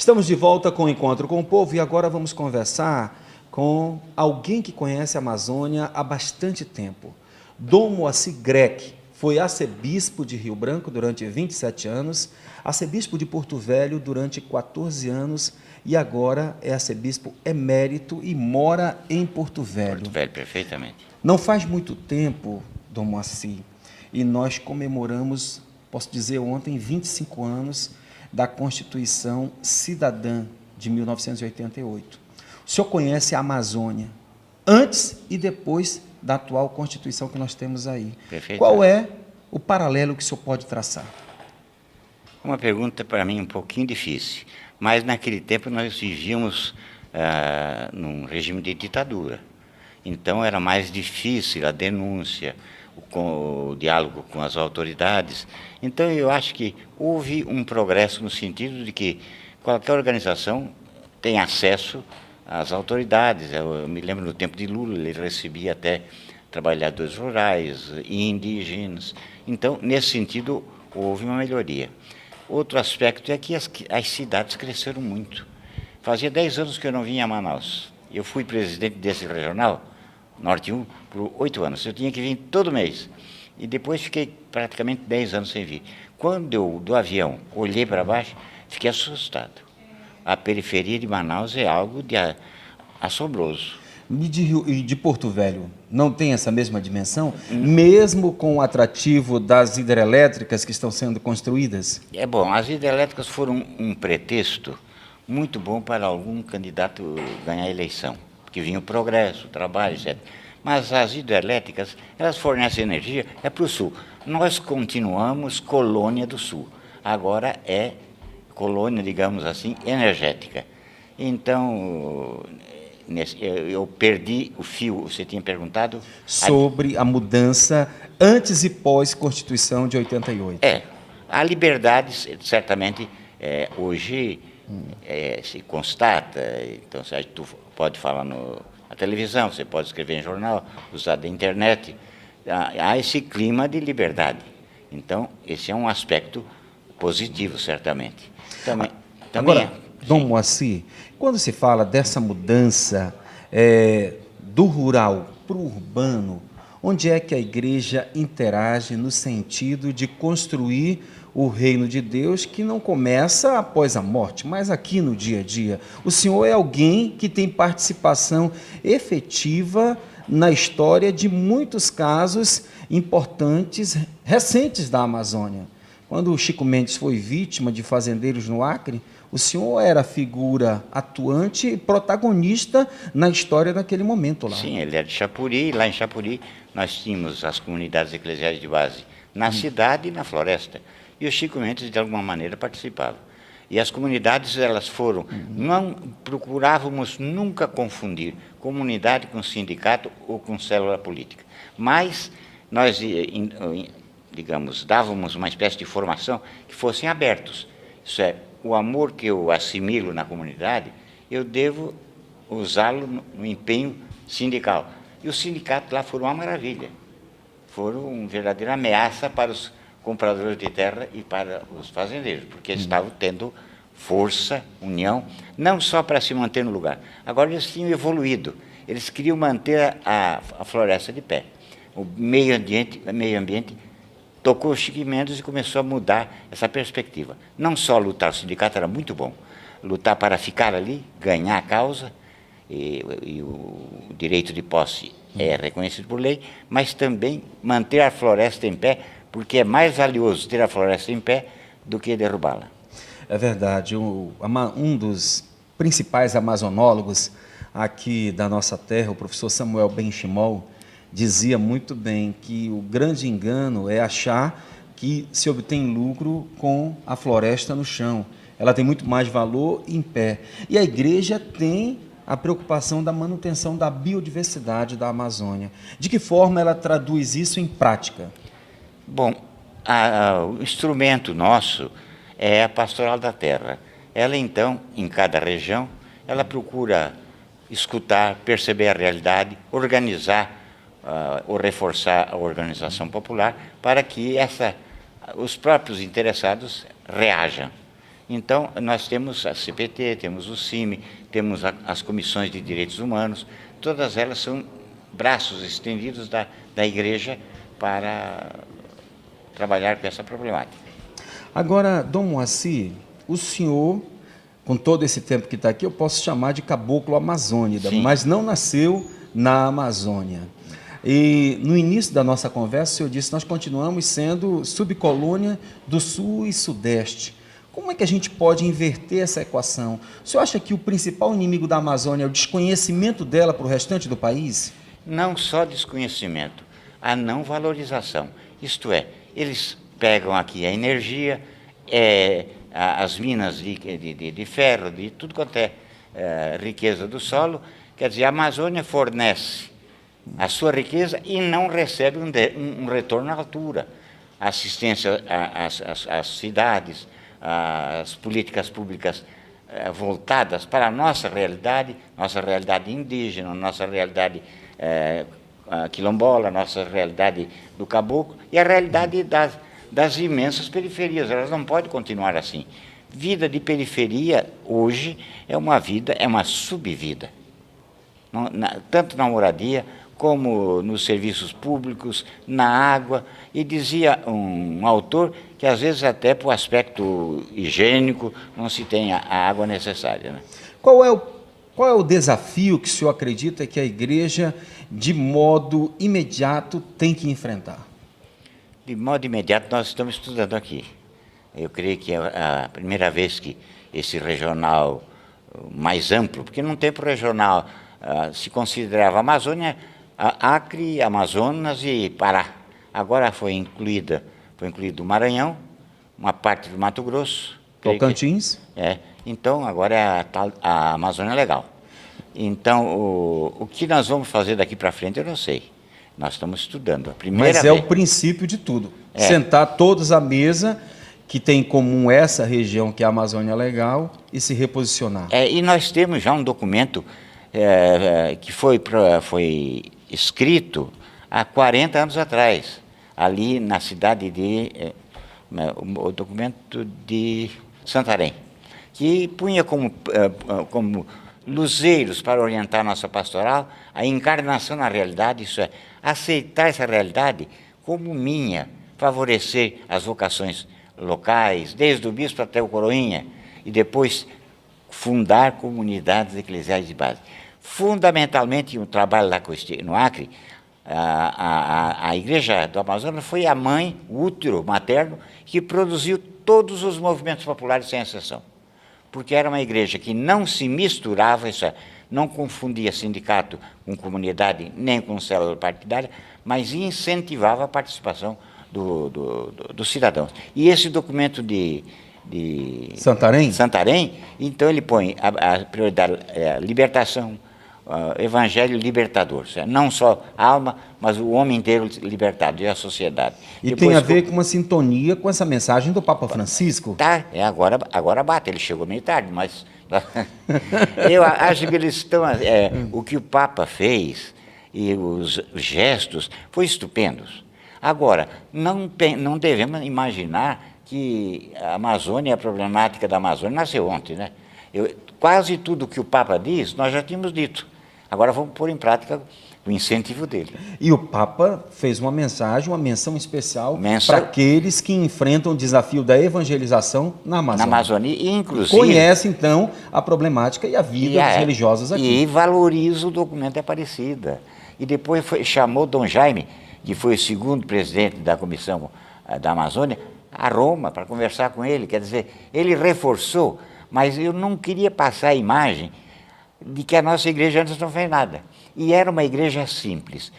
Estamos de volta com o Encontro com o Povo e agora vamos conversar com alguém que conhece a Amazônia há bastante tempo. Dom Moacir Greck foi arcebispo de Rio Branco durante 27 anos, arcebispo de Porto Velho durante 14 anos e agora é arcebispo emérito e mora em Porto Velho. Porto Velho, perfeitamente. Não faz muito tempo, Dom Moacir, e nós comemoramos, posso dizer ontem, 25 anos da Constituição Cidadã de 1988. O senhor conhece a Amazônia antes e depois da atual Constituição que nós temos aí. Qual é o paralelo que o senhor pode traçar? Uma pergunta para mim um pouquinho difícil, mas naquele tempo nós vivíamos num regime de ditadura. Então era mais difícil a denúncia, o diálogo com as autoridades. Então eu acho que houve um progresso no sentido de que qualquer organização tem acesso às autoridades. Eu me lembro no tempo de Lula, ele recebia até trabalhadores rurais, indígenas. Então, nesse sentido, houve uma melhoria. Outro aspecto é que as cidades cresceram muito. Fazia 10 anos que eu não vinha a Manaus. Eu fui presidente desse regional, Norte 1, por 8 anos. Eu tinha que vir todo mês. E depois fiquei praticamente 10 anos sem vir. Quando eu, do avião, olhei para baixo, fiquei assustado. A periferia de Manaus é algo de assombroso. E de Porto Velho, não tem essa mesma dimensão? Mesmo com o atrativo das hidrelétricas que estão sendo construídas? É bom, as hidrelétricas foram um pretexto muito bom para algum candidato ganhar a eleição, porque vinha o progresso, o trabalho, etc. Mas as hidrelétricas, elas fornecem energia, é para o sul. Nós continuamos colônia do sul. Agora é colônia, digamos assim, energética. Então, eu perdi o fio, você tinha perguntado? Sobre a mudança antes e pós-Constituição de 88. A liberdade, certamente, hoje se constata. Então, tu pode falar na televisão, você pode escrever em jornal, usar da internet. Há esse clima de liberdade. Então, esse é um aspecto positivo, certamente. Agora, Dom Moacir, quando se fala dessa mudança do rural para o urbano, onde é que a igreja interage no sentido de construir o reino de Deus que não começa após a morte, mas aqui no dia a dia? O senhor é alguém que tem participação efetiva na história de muitos casos importantes, recentes da Amazônia. Quando o Chico Mendes foi vítima de fazendeiros no Acre, o senhor era figura atuante e protagonista na história daquele momento lá. Sim, ele é de Chapuri. Lá em Chapuri nós tínhamos as comunidades eclesiais de base na cidade e na floresta. E o Chico Mendes, de alguma maneira, participava. E as comunidades, elas foram... Não procurávamos nunca confundir comunidade com sindicato ou com célula política. Mas nós, digamos, dávamos uma espécie de formação que fossem abertos. Isso é, o amor que eu assimilo na comunidade, eu devo usá-lo no empenho sindical. E os sindicatos lá foram uma maravilha. Foram uma verdadeira ameaça para os compradores de terra e para os fazendeiros, porque eles estavam tendo força, união, não só para se manter no lugar. Agora eles tinham evoluído. Eles queriam manter a floresta de pé. O meio ambiente tocou o Chico Mendes e começou a mudar essa perspectiva. Não só lutar, o sindicato era muito bom, lutar para ficar ali, ganhar a causa, e o direito de posse é reconhecido por lei, mas também manter a floresta em pé, porque é mais valioso ter a floresta em pé do que derrubá-la. É verdade. Um dos principais amazonólogos aqui da nossa terra, o professor Samuel Benchimol, dizia muito bem que o grande engano é achar que se obtém lucro com a floresta no chão. Ela tem muito mais valor em pé. E a igreja tem a preocupação da manutenção da biodiversidade da Amazônia. De que forma ela traduz isso em prática? Bom, o instrumento nosso é a pastoral da terra. Ela, então, em cada região, ela procura escutar, perceber a realidade, organizar ou reforçar a organização popular para que os próprios interessados reajam. Então, nós temos a CPT, temos o CIMI, temos as comissões de direitos humanos, todas elas são braços estendidos da igreja para trabalhar com essa problemática. Agora, Dom Moacir, o senhor, com todo esse tempo que está aqui, eu posso chamar de caboclo amazônida, Sim. mas não nasceu na Amazônia. E no início da nossa conversa, o senhor disse que nós continuamos sendo subcolônia do Sul e Sudeste. Como é que a gente pode inverter essa equação? O senhor acha que o principal inimigo da Amazônia é o desconhecimento dela para o restante do país? Não só desconhecimento, a não valorização. Isto é, eles pegam aqui a energia, as minas de ferro, de tudo quanto é riqueza do solo. Quer dizer, a Amazônia fornece a sua riqueza e não recebe um retorno à altura. A assistência às cidades, as políticas públicas voltadas para a nossa realidade indígena, nossa realidade quilombola, nossa realidade do caboclo e a realidade das imensas periferias. Elas não podem continuar assim. Vida de periferia hoje é uma subvida, tanto na moradia como nos serviços públicos, na água, e dizia um autor que às vezes até para o aspecto higiênico não se tem a água necessária, né? Qual é o desafio que o senhor acredita que a igreja, de modo imediato, tem que enfrentar? De modo imediato, nós estamos estudando aqui. Eu creio que é a primeira vez que esse regional mais amplo, porque num tempo regional se considerava Amazônia, Acre, Amazonas e Pará. Agora foi incluído o Maranhão, uma parte do Mato Grosso. Tocantins? Então, agora é a Amazônia Legal. Então, o que nós vamos fazer daqui para frente, eu não sei. Nós estamos estudando. Mas é o princípio de tudo. Sentar todos à mesa, que tem em comum essa região, que é a Amazônia Legal, e se reposicionar. E nós temos já um documento que foi escrito há 40 anos atrás, ali na cidade o documento de Santarém, que punha como luzeiros para orientar nossa pastoral a encarnação na realidade, isso é, aceitar essa realidade como minha, favorecer as vocações locais, desde o bispo até o coroinha, e depois fundar comunidades eclesiais de base. Fundamentalmente, o trabalho lá no Acre, a Igreja do Amazonas foi a mãe, o útero materno, que produziu todos os movimentos populares sem exceção. Porque era uma igreja que não se misturava, isso é, não confundia sindicato com comunidade, nem com célula partidária, mas incentivava a participação dos cidadãos. E esse documento de Santarém, então ele põe a prioridade libertação, evangelho libertador, não só a alma, mas o homem inteiro libertado e a sociedade. E depois, tem a ver com uma sintonia com essa mensagem do Papa Francisco? Agora bate, ele chegou meio tarde, mas eu acho que eles estão... o que o Papa fez e os gestos foi estupendos. Agora, não devemos imaginar que a Amazônia, a problemática da Amazônia nasceu ontem, né? Quase tudo que o Papa diz, nós já tínhamos dito. Agora vamos pôr em prática o incentivo dele. E o Papa fez uma menção especial para aqueles que enfrentam o desafio da evangelização na Amazônia. Na Amazônia, e inclusive... Conhece, então, a problemática e a vida dos religiosos aqui. E valoriza o documento de Aparecida. E depois chamou Dom Jaime, que foi o segundo presidente da Comissão da Amazônia, a Roma, para conversar com ele. Quer dizer, ele reforçou, mas eu não queria passar a imagem de que a nossa igreja antes não fez nada. E era uma igreja simples.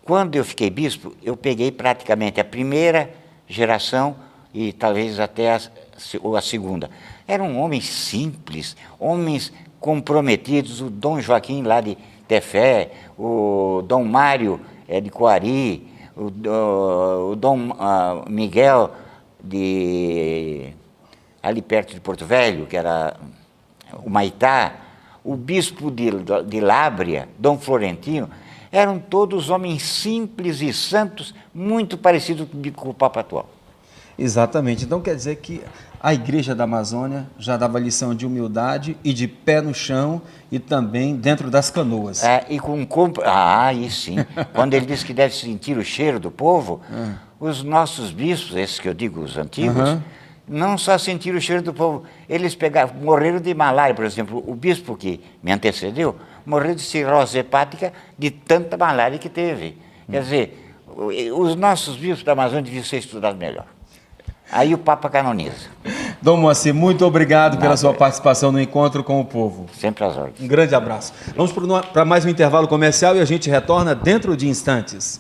Quando eu fiquei bispo, eu peguei praticamente a primeira geração e talvez até a segunda. Eram homens simples, homens comprometidos, o Dom Joaquim lá de Tefé, o Dom Mário de Coari, o Dom Miguel ali perto de Porto Velho, que era o Maitá, o bispo de Lábrea, Dom Florentino, eram todos homens simples e santos, muito parecidos com o Papa atual. Exatamente. Então quer dizer que a Igreja da Amazônia já dava lição de humildade e de pé no chão e também dentro das canoas. E aí sim. Quando ele diz que deve sentir o cheiro do povo, os nossos bispos, esses que eu digo, os antigos, não só sentiram o cheiro do povo, eles morreram de malária, por exemplo. O bispo que me antecedeu morreu de cirrose hepática de tanta malária que teve. Quer dizer, os nossos bispos da Amazônia deviam ser estudados melhor. Aí o Papa canoniza. Dom Moacir, muito obrigado pela sua participação no Encontro com o Povo. Sempre às ordens. Um grande abraço. Vamos para mais um intervalo comercial e a gente retorna dentro de instantes.